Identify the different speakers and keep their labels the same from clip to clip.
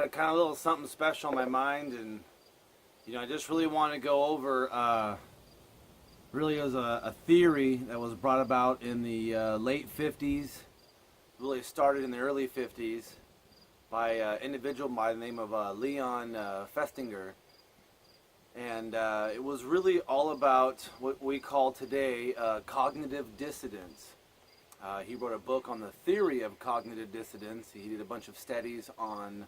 Speaker 1: got kind of a little something special in my mind, and I just really want to go over. Really, it was a theory that was brought about in the late '50s. Really started in the early '50s by an individual by the name of Leon Festinger, and it was really all about what we call today cognitive dissonance. He wrote a book on the theory of cognitive dissonance. He did a bunch of studies on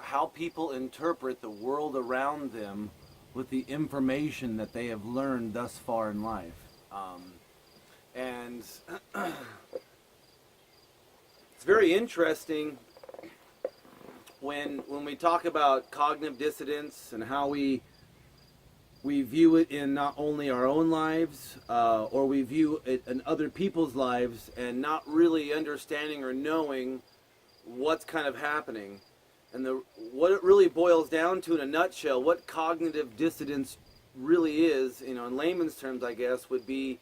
Speaker 1: how people interpret the world around them with the information that they have learned thus far in life. And it's very interesting when we talk about cognitive dissonance and how we view it in not only our own lives, or we view it in other people's lives, and not really understanding or knowing what's kind of happening. And what it really boils down to in a nutshell, what cognitive dissonance really is, in layman's terms, I guess, would be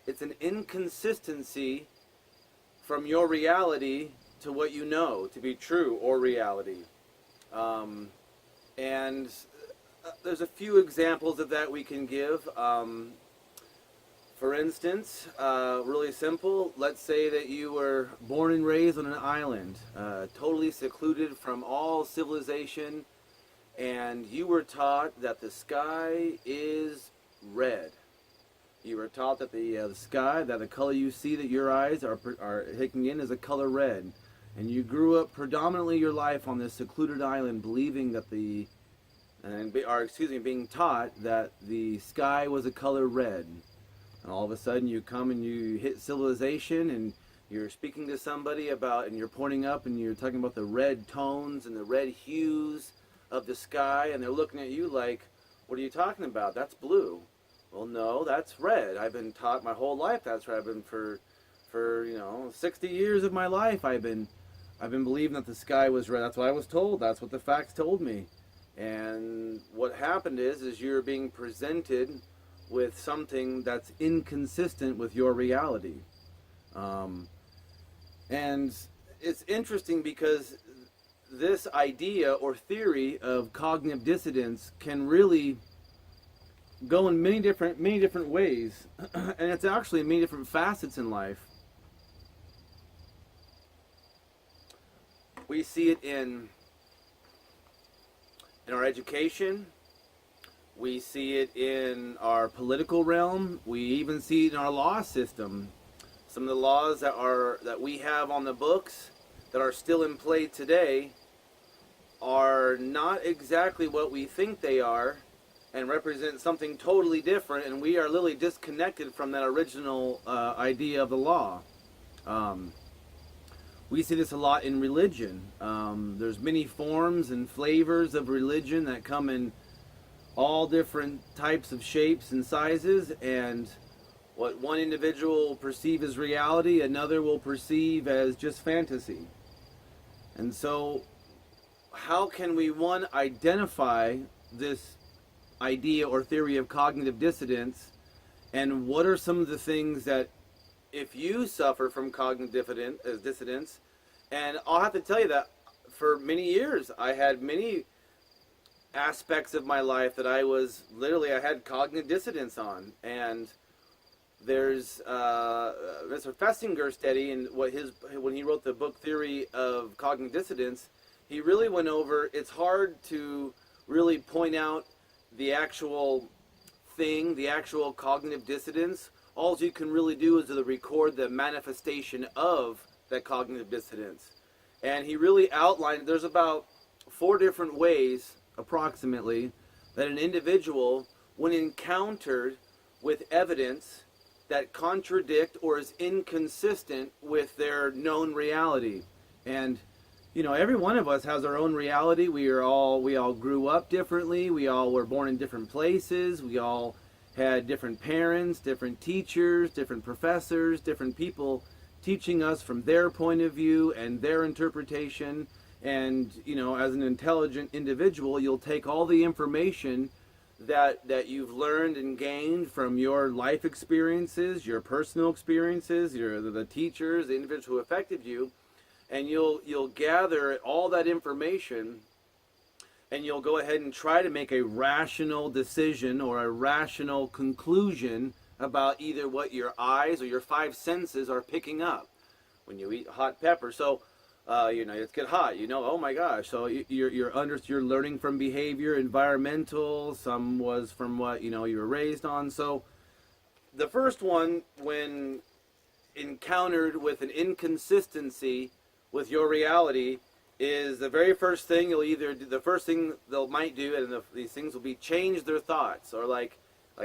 Speaker 1: it's an inconsistency from your reality to what you know to be true or reality. And there's a few examples of that we can give. For instance, really simple, let's say that you were born and raised on an island, totally secluded from all civilization, and you were taught that the sky is red. You were taught that the sky, that the color you see that your eyes are taking in is a color red. And you grew up predominantly your life on this secluded island believing that being taught that the sky was a color red. And all of a sudden you come and you hit civilization and you're speaking to somebody and you're pointing up and you're talking about the red tones and the red hues of the sky, and they're looking at you like, what are you talking about? That's blue. Well, no, that's red. I've been taught my whole life that's red. I've been for 60 years of my life I've been believing that the sky was red. That's what I was told. That's what the facts told me. And what happened is you're being presented with something that's inconsistent with your reality. And it's interesting because this idea or theory of cognitive dissonance can really go in many different ways, and it's actually many different facets in life. We see it in our education. We see it in our political realm. We even see it in our law system. Some of the laws that we have on the books that are still in play today are not exactly what we think they are, and represent something totally different, and we are literally disconnected from that original idea of the law. We see this a lot in religion. There's many forms and flavors of religion that come in all different types of shapes and sizes, and what one individual will perceive as reality, another will perceive as just fantasy. And so how can we, one, identify this idea or theory of cognitive dissonance, and what are some of the things that, if you suffer from cognitive dissonance, and I'll have to tell you that for many years I had many aspects of my life that I had cognitive dissonance on. And there's Mr. Festinger study, and when he wrote the book Theory of Cognitive Dissonance, he really went over, it's hard to really point out the actual thing, the actual cognitive dissonance. All you can really do is to record the manifestation of that cognitive dissonance. And he really outlined, there's about 4 different ways, approximately, that an individual, when encountered with evidence that contradict or is inconsistent with their known reality. And every one of us has our own reality. We all grew up differently. We all were born in different places. We all had different parents, different teachers, different professors, different people teaching us from their point of view and their interpretation. And, as an intelligent individual, you'll take all the information that you've learned and gained from your life experiences, your personal experiences, the teachers, the individuals who affected you, and you'll gather all that information, and you'll go ahead and try to make a rational decision or a rational conclusion about either what your eyes or your five senses are picking up when you eat hot pepper. So, it's get hot. Oh my gosh. So you're learning from behavior, environmental. Some was from what you were raised on. So, the first one, when encountered with an inconsistency with your reality, is the very first thing the first thing they'll might do, and these things will be change their thoughts, or like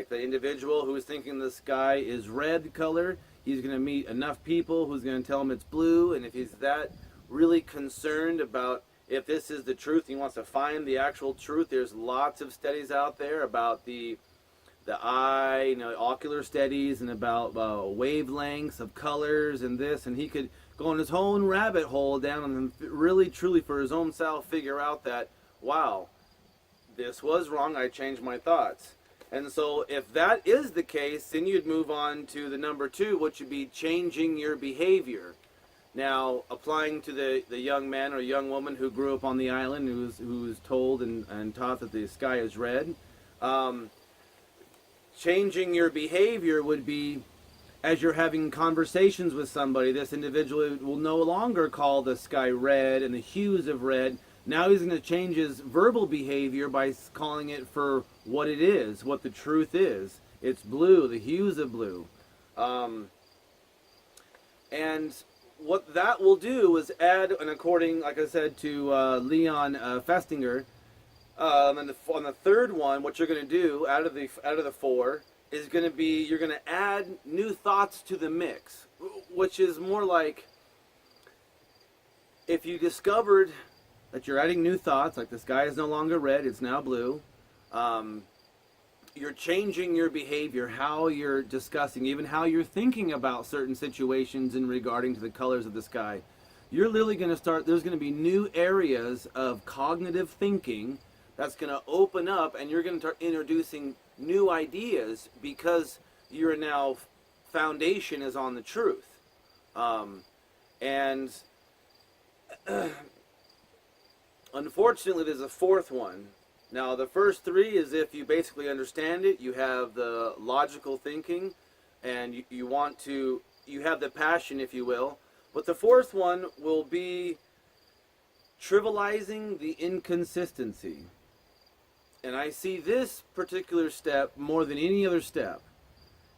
Speaker 1: the individual who is thinking the sky is red color, he's going to meet enough people who's going to tell him it's blue, and if he's that really concerned about if this is the truth, he wants to find the actual truth. There's lots of studies out there about the eye, ocular studies, and about wavelengths of colors and this, and he could go on his own rabbit hole down and really truly for his own self figure out that, wow, this was wrong, I changed my thoughts. And so if that is the case, then you'd move on to the number 2, which would be changing your behavior. Now, applying to the young man or young woman who grew up on the island, who's told and taught that the sky is red, changing your behavior would be, as you're having conversations with somebody, this individual will no longer call the sky red and the hues of red. Now he's going to change his verbal behavior by calling it for what it is, what the truth is. It's blue, the hues of blue. And what that will do is add, and according, like I said, to Leon Festinger, on the third one, what you're going to do out of the 4 is going to be, you're going to add new thoughts to the mix, which is more like if you discovered that you're adding new thoughts, like the sky is no longer red, it's now blue. You're changing your behavior, how you're discussing, even how you're thinking about certain situations in regarding to the colors of the sky. You're literally going to start, there's going to be new areas of cognitive thinking that's going to open up, and you're going to start introducing new ideas because your now foundation is on the truth. And unfortunately, there's a 4th one. Now, the first 3 is if you basically understand it, you have the logical thinking, and you have the passion, if you will. But the 4th one will be trivializing the inconsistency. And I see this particular step more than any other step.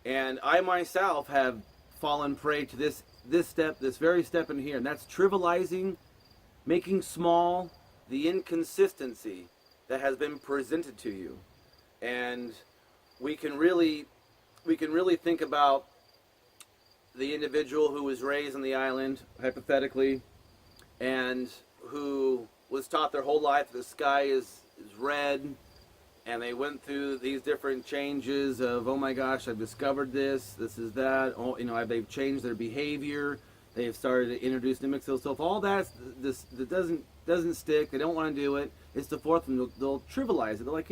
Speaker 1: And I myself have fallen prey to this step, this very step in here. And that's trivializing, making small the inconsistency that has been presented to you. And we can really think about the individual who was raised on the island, hypothetically, and who was taught their whole life the sky is red, and they went through these different changes of, oh my gosh, I've discovered this is that, they've changed their behavior, they've started to introduce new mixes, so if all that doesn't stick, they don't want to do it, it's the 4th one, they'll trivialize it. They're like,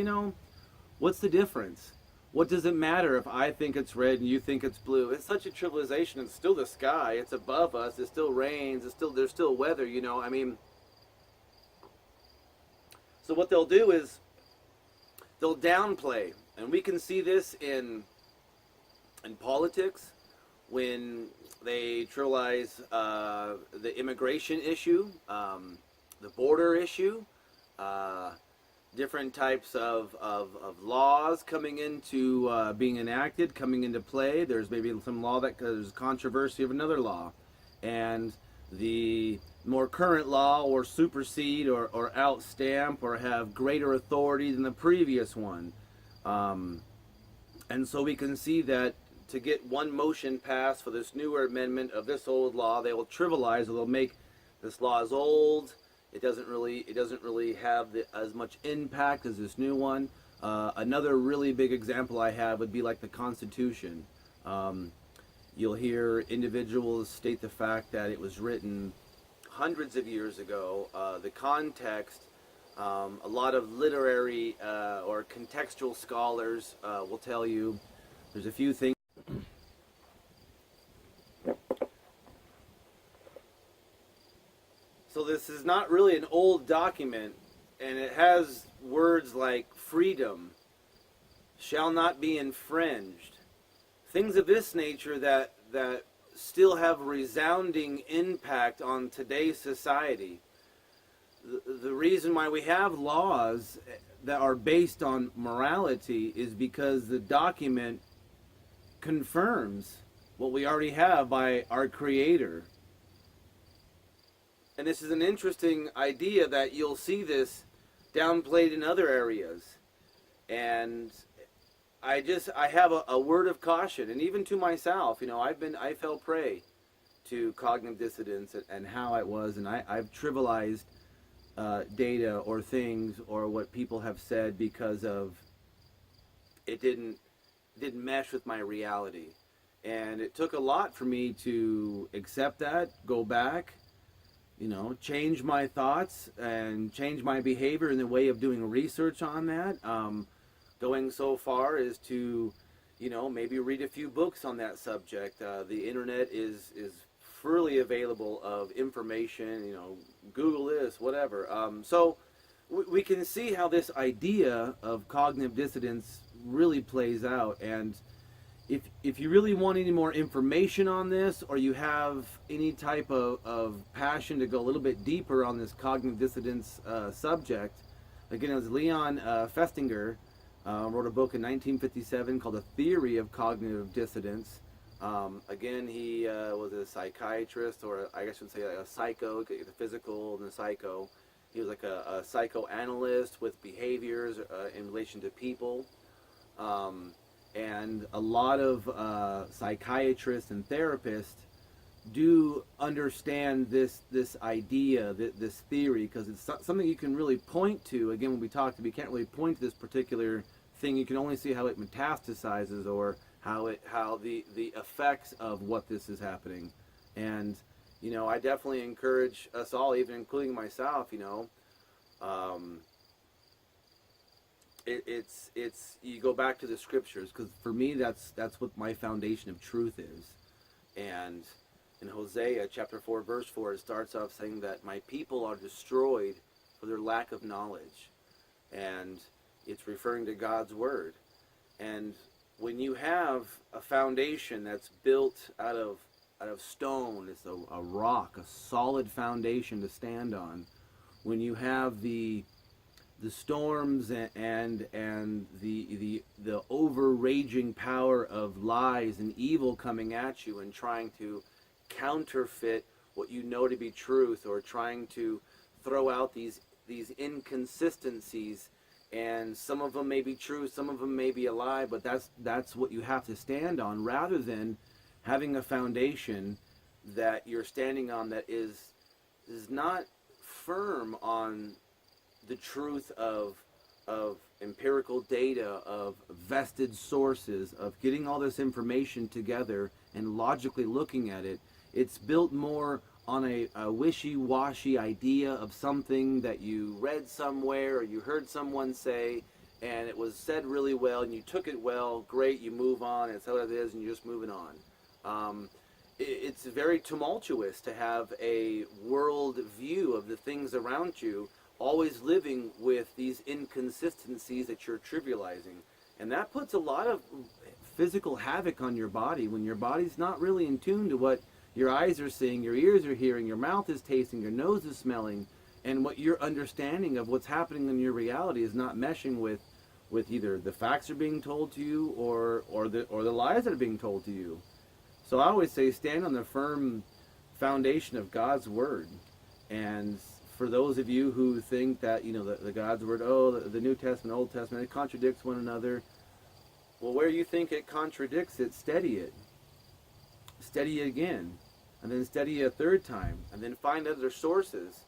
Speaker 1: what's the difference? What does it matter if I think it's red and you think it's blue? It's such a trivialization. It's still the sky. It's above us. It still rains. There's still weather, So what they'll do is they'll downplay. And we can see this in politics when they trivialize the immigration issue, the border issue, different types of laws coming into being enacted, coming into play. There's maybe some law that there's controversy of another law, and the more current law or supersede or outstamp or have greater authority than the previous one. And so we can see that to get one motion passed for this newer amendment of this old law, they will trivialize, or they'll make this law is old. It doesn't really have as much impact as this new one. Another really big example I have would be like the Constitution. You'll hear individuals state the fact that it was written hundreds of years ago. The context, a lot of literary or contextual scholars will tell you there's a few things. So this is not really an old document, and it has words like freedom, shall not be infringed, things of this nature that still have resounding impact on today's society. The reason why we have laws that are based on morality is because the document confirms what we already have by our Creator. And this is an interesting idea that you'll see this downplayed in other areas. And I have a word of caution, and even to myself, I fell prey to cognitive dissonance and how it was, and I've trivialized data or things or what people have said because of it didn't mesh with my reality. And it took a lot for me to accept that, go back, change my thoughts and change my behavior in the way of doing research on that. Going so far as to, maybe read a few books on that subject. The internet is freely available of information, Google this, whatever. So we can see how this idea of cognitive dissonance really plays out. And if you really want any more information on this, or you have any type of passion to go a little bit deeper on this cognitive dissonance subject, again, it was Leon Festinger wrote a book in 1957 called A Theory of Cognitive Dissonance. Again, he was a psychiatrist, or I guess I should say a psycho, the physical and the psycho. He was like a psychoanalyst with behaviors in relation to people. And a lot of psychiatrists and therapists do understand this idea, this theory, because it's something you can really point to. Again, when we talked, we can't really point to this particular thing. You can only see how it metastasizes, or how the effects of what this is happening. And I definitely encourage us all, even including myself, it's you go back to the scriptures, because for me that's what my foundation of truth is. And in Hosea chapter 4 verse 4, it starts off saying that my people are destroyed for their lack of knowledge, and it's referring to God's word. And when you have a foundation that's built out of stone, it's a rock, a solid foundation to stand on. When you have the storms and the over-raging power of lies and evil coming at you and trying to counterfeit what you know to be truth, or trying to throw out these inconsistencies, and some of them may be true, some of them may be a lie, but that's what you have to stand on, rather than having a foundation that you're standing on that is not firm on the truth of empirical data, of vested sources, of getting all this information together and logically looking at it. It's built more on a wishy-washy idea of something that you read somewhere or you heard someone say, and it was said really well, and you took it well, great, you move on, it's how it is, and you're just moving on. It's very tumultuous to have a world view of the things around you, always living with these inconsistencies that you're trivializing. And that puts a lot of physical havoc on your body, when your body's not really in tune to what your eyes are seeing, your ears are hearing, your mouth is tasting, your nose is smelling, and what your understanding of what's happening in your reality is not meshing with either the facts are being told to you or the lies that are being told to you. So I always say, stand on the firm foundation of God's word. And for those of you who think that, the God's word, the New Testament, Old Testament, it contradicts one another, well, where you think it contradicts it, steady it. Steady it again. And then study it a third time, and then find other sources.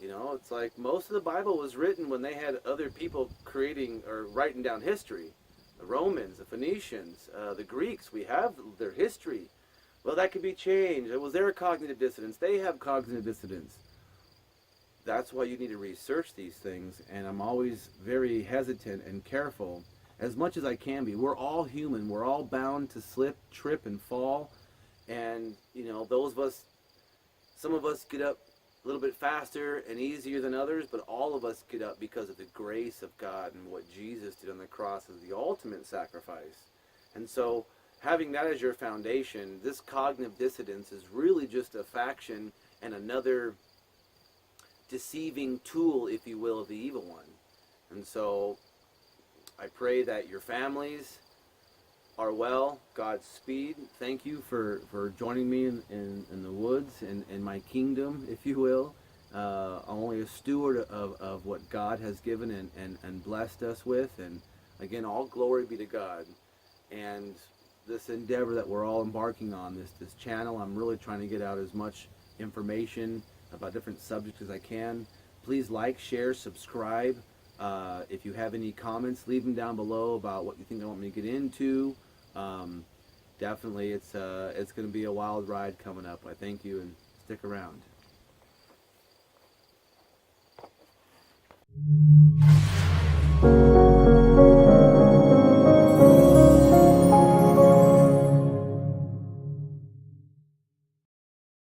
Speaker 1: It's like most of the Bible was written when they had other people creating or writing down history. The Romans, the Phoenicians, the Greeks, we have their history. Well, that could be changed. It was their cognitive dissonance. They have cognitive dissonance. That's why you need to research these things, and I'm always very hesitant and careful, as much as I can be. We're all human. We're all bound to slip, trip, and fall. And, those of us, some of us get up a little bit faster and easier than others, but all of us get up because of the grace of God and what Jesus did on the cross as the ultimate sacrifice. And so, having that as your foundation, this cognitive dissonance is really just a faction and another deceiving tool, if you will, of the evil one. And so, I pray that your families are well. Godspeed. Thank you for joining me in the woods, in my kingdom, if you will. I'm only a steward of what God has given and blessed us with. And again, all glory be to God. And this endeavor that we're all embarking on, this channel, I'm really trying to get out as much information about different subjects as I can. Please like, share, subscribe. If you have any comments, leave them down below about what you think I want me to get into. Definitely, it's going to be a wild ride coming up. I thank you, and stick around.